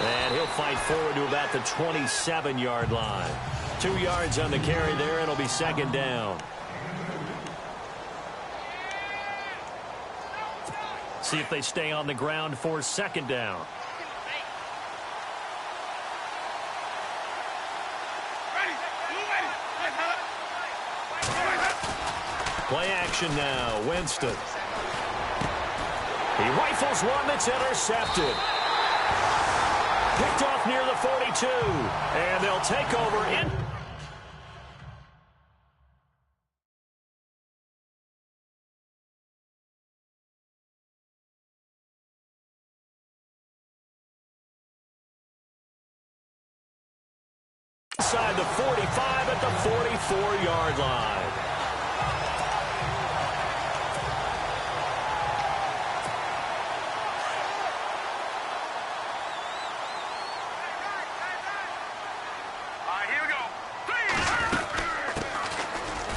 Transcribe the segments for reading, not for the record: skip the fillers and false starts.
And he'll fight forward to about the 27-yard line. 2 yards on the carry there. It'll be second down. See if they stay on the ground for second down. Play action now. Winston. He rifles one that's intercepted. Picked off near the 42. And they'll take over in. Inside the 45 at the 44-yard line.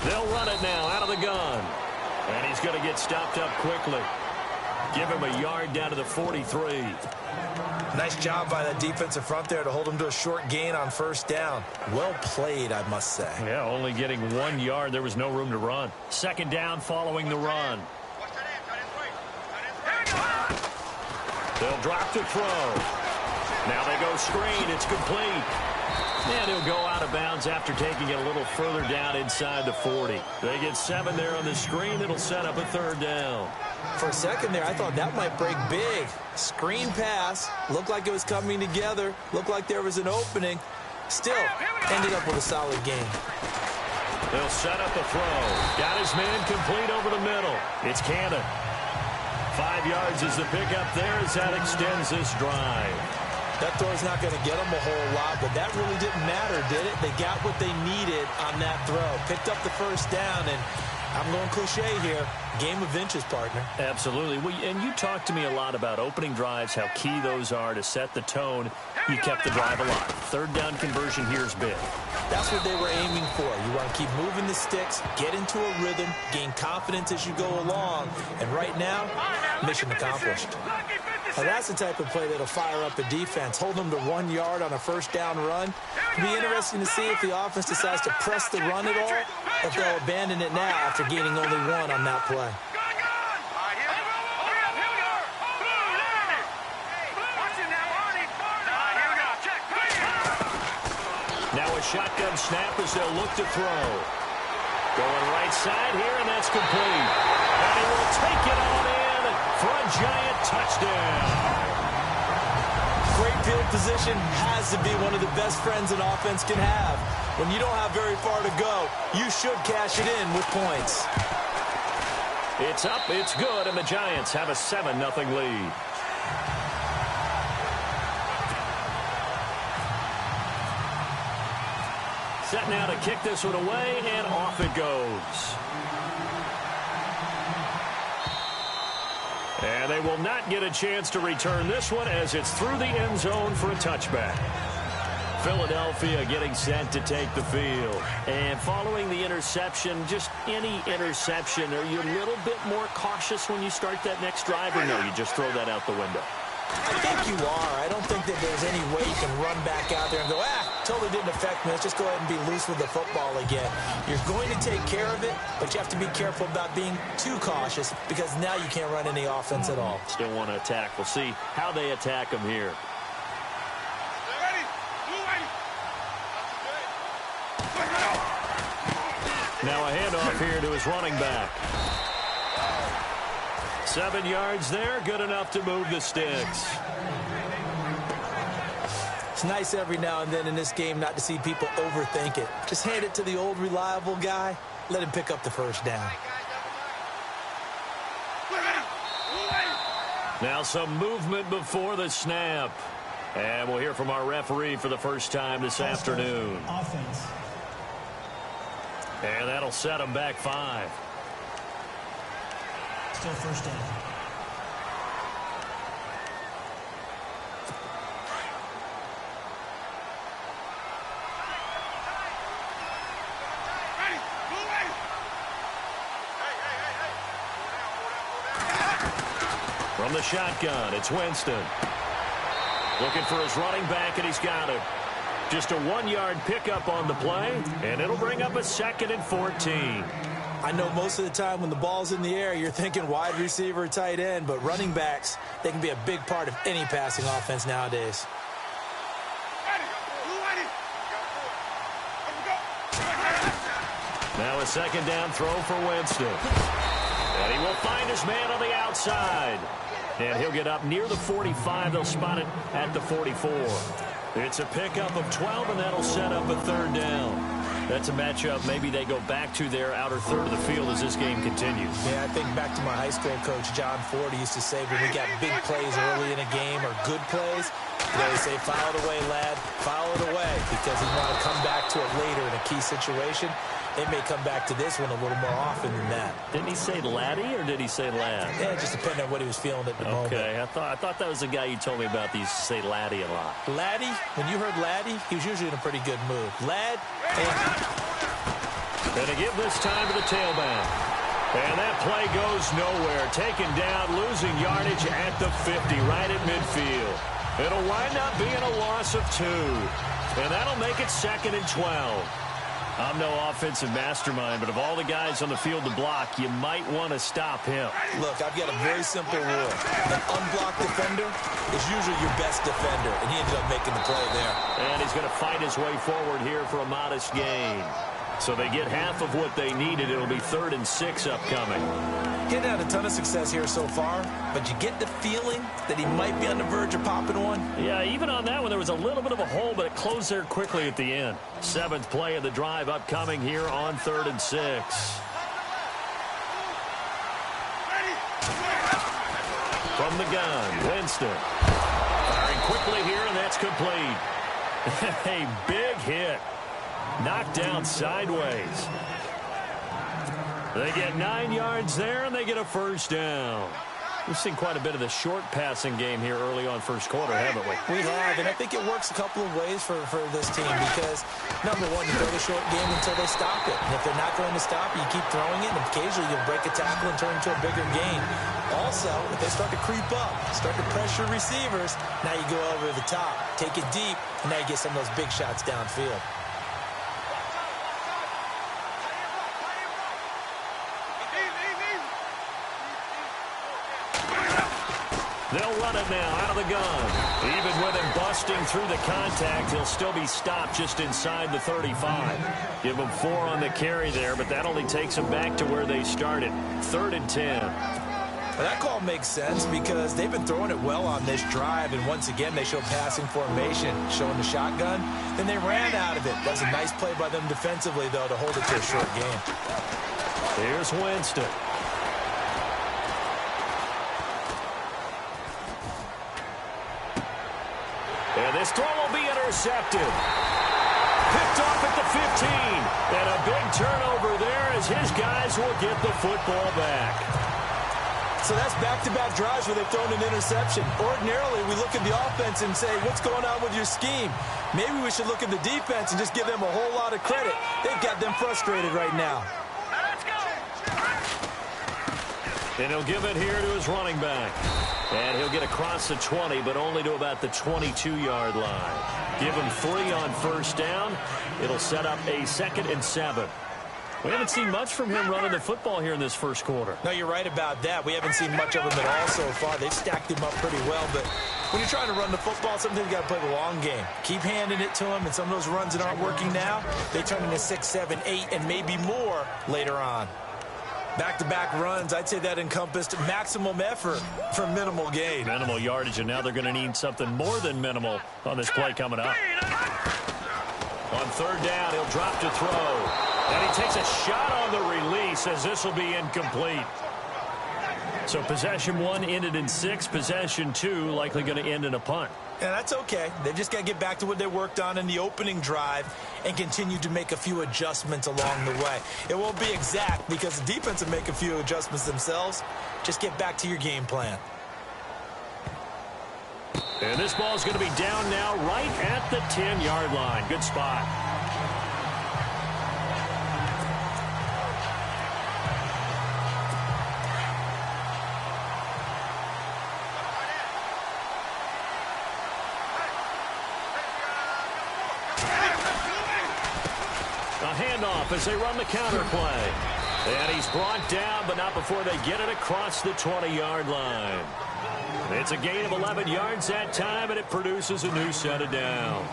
They'll run it now out of the gun. And he's going to get stopped up quickly. Give him a yard down to the 43. Nice job by that defensive front there to hold him to a short gain on first down. Well played, I must say. Yeah, only getting 1 yard. There was no room to run. Second down following the run. They'll drop to throw. Now they go screen. It's complete. And he'll go out of bounds after taking it a little further down inside the 40. They get 7 there on the screen. It'll set up a third down. For a second there, I thought that might break big. Screen pass. Looked like it was coming together. Looked like there was an opening. Still, ended up with a solid game. They'll set up a throw. Got his man complete over the middle. It's Cannon. 5 yards is the pickup there as that extends this drive. That throw's not going to get them a whole lot, but that really didn't matter, did it? They got what they needed on that throw. Picked up the first down, and I'm going cliche here. Game of inches, partner. Absolutely. And you talked to me a lot about opening drives, how key those are to set the tone. You kept the drive alive. Third down conversion here is big. That's what they were aiming for. You want to keep moving the sticks, get into a rhythm, gain confidence as you go along. And right now, mission accomplished. Now that's the type of play that'll fire up a defense. Hold them to 1 yard on a first down run. It'll be interesting to see if the offense decides to press the run at all, or if they'll abandon it now after gaining only 1 on that play. Now a shotgun snap as they'll look to throw. Going right side here, and that's complete. And he will take it on in for a giant touchdown. Great field position has to be one of the best friends an offense can have. When you don't have very far to go, you should cash it in with points. It's up, it's good, and the Giants have a 7-0 lead. Set now to kick this one away, and off it goes. And they will not get a chance to return this one as it's through the end zone for a touchback. Philadelphia getting set to take the field. And following the interception, just any interception, are you a little bit more cautious when you start that next drive, or no, you just throw that out the window? I think you are. I don't think that there's any way you can run back out there and go, totally didn't affect me. Let's just go ahead and be loose with the football again. You're going to take care of it, but you have to be careful about being too cautious because now you can't run any offense at all. Still want to attack. We'll see how they attack them here. Now a handoff here to his running back. 7 yards there, good enough to move the sticks. It's nice every now and then in this game not to see people overthink it. Just hand it to the old reliable guy, let him pick up the first down. Now some movement before the snap. And we'll hear from our referee for the first time this afternoon. Offense. And that'll set them back 5. Still first down. From the shotgun, it's Winston. Looking for his running back, and he's got him. Just a 1-yard pickup on the play, and it'll bring up a 2nd and 14. I know most of the time when the ball's in the air, you're thinking wide receiver, tight end, but running backs, they can be a big part of any passing offense nowadays. Now a 2nd down throw for Winston. And he will find his man on the outside. And he'll get up near the 45. They'll spot it at the 44. It's a pickup of 12, and that'll set up a 3rd down. That's a matchup maybe they go back to their outer third of the field as this game continues. Yeah, I think back to my high school coach, John Ford, used to say when we got big plays early in a game or good plays, he'd always say, file it away, lad, file it away, because he'd want to come back to it later in a key situation. They may come back to this one a little more often than that. Didn't he say laddie or did he say lad? Yeah, just depending on what he was feeling at the moment. Okay, I thought that was the guy you told me about that used to say laddie a lot. Laddie, when you heard laddie, he was usually in a pretty good mood. Lad, and to give this time to the tailback. And that play goes nowhere. Taken down, losing yardage at the 50, right at midfield. It'll wind up being a loss of 2. And that'll make it 2nd and 12. I'm no offensive mastermind, but of all the guys on the field to block, you might want to stop him. Look, I've got a very simple rule. An unblocked defender is usually your best defender, and he ended up making the play there. And he's going to fight his way forward here for a modest gain. So they get half of what they needed. It'll be 3rd and 6 upcoming. Getting had a ton of success here so far, but you get the feeling that he might be on the verge of popping one. Yeah, even on that one, there was a little bit of a hole, but it closed there quickly at the end. 7th play of the drive upcoming here on 3rd and 6. From the gun, Winston. Firing quickly here, and that's complete. A big hit. Knocked down sideways. They get 9 yards there, and they get a 1st down. We've seen quite a bit of the short passing game here early on first quarter, haven't we? We have, and I think it works a couple of ways for this team because, number one, you throw the short game until they stop it. And if they're not going to stop it, you keep throwing it, and occasionally you'll break a tackle and turn it into a bigger gain. Also, if they start to creep up, start to pressure receivers, now you go over the top, take it deep, and now you get some of those big shots downfield. They'll run it now out of the gun. Even with him busting through the contact, he'll still be stopped just inside the 35. Give him 4 on the carry there, but that only takes them back to where they started. 3rd and 10. Well, that call makes sense because they've been throwing it well on this drive, and once again they show passing formation, showing the shotgun. Then they ran out of it. That was a nice play by them defensively, though, to hold it to a short game. Here's Winston. And this throw will be intercepted. Picked off at the 15. And a big turnover there as his guys will get the football back. So that's back-to-back drives where they've thrown an interception. Ordinarily, we look at the offense and say, what's going on with your scheme? Maybe we should look at the defense and just give them a whole lot of credit. They've got them frustrated right now. And he'll give it here to his running back. And he'll get across the 20, but only to about the 22-yard line. Give him 3 on 1st down. It'll set up a 2nd and 7. We haven't seen much from him running the football here in this first quarter. No, you're right about that. We haven't seen much of him at all so far. They've stacked him up pretty well, but when you're trying to run the football, sometimes you got to play the long game. Keep handing it to him, and some of those runs that aren't working now, they turn into 6, 7, 8, and maybe more later on. Back-to-back runs, I'd say that encompassed maximum effort for minimal gain. Minimal yardage, and now they're going to need something more than minimal on this play coming up. On 3rd down, he'll drop to throw. And he takes a shot on the release as this will be incomplete. So possession 1 ended in 6. Possession 2 likely going to end in a punt. And that's okay. They've just got to get back to what they worked on in the opening drive and continue to make a few adjustments along the way. It won't be exact because the defense will make a few adjustments themselves. Just get back to your game plan. And this ball is going to be down now right at the 10-yard line. Good spot. A handoff as they run the counter play. And he's brought down, but not before they get it across the 20-yard line. It's a gain of 11 yards that time, and it produces a new set of downs.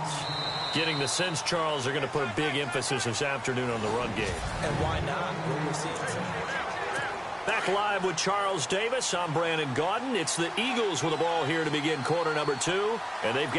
Getting the sense, Charles, they're going to put a big emphasis this afternoon on the run game. And why not? We'll see. Back live with Charles Davis. I'm Brandon Gaudin. It's the Eagles with the ball here to begin quarter number 2, and they've got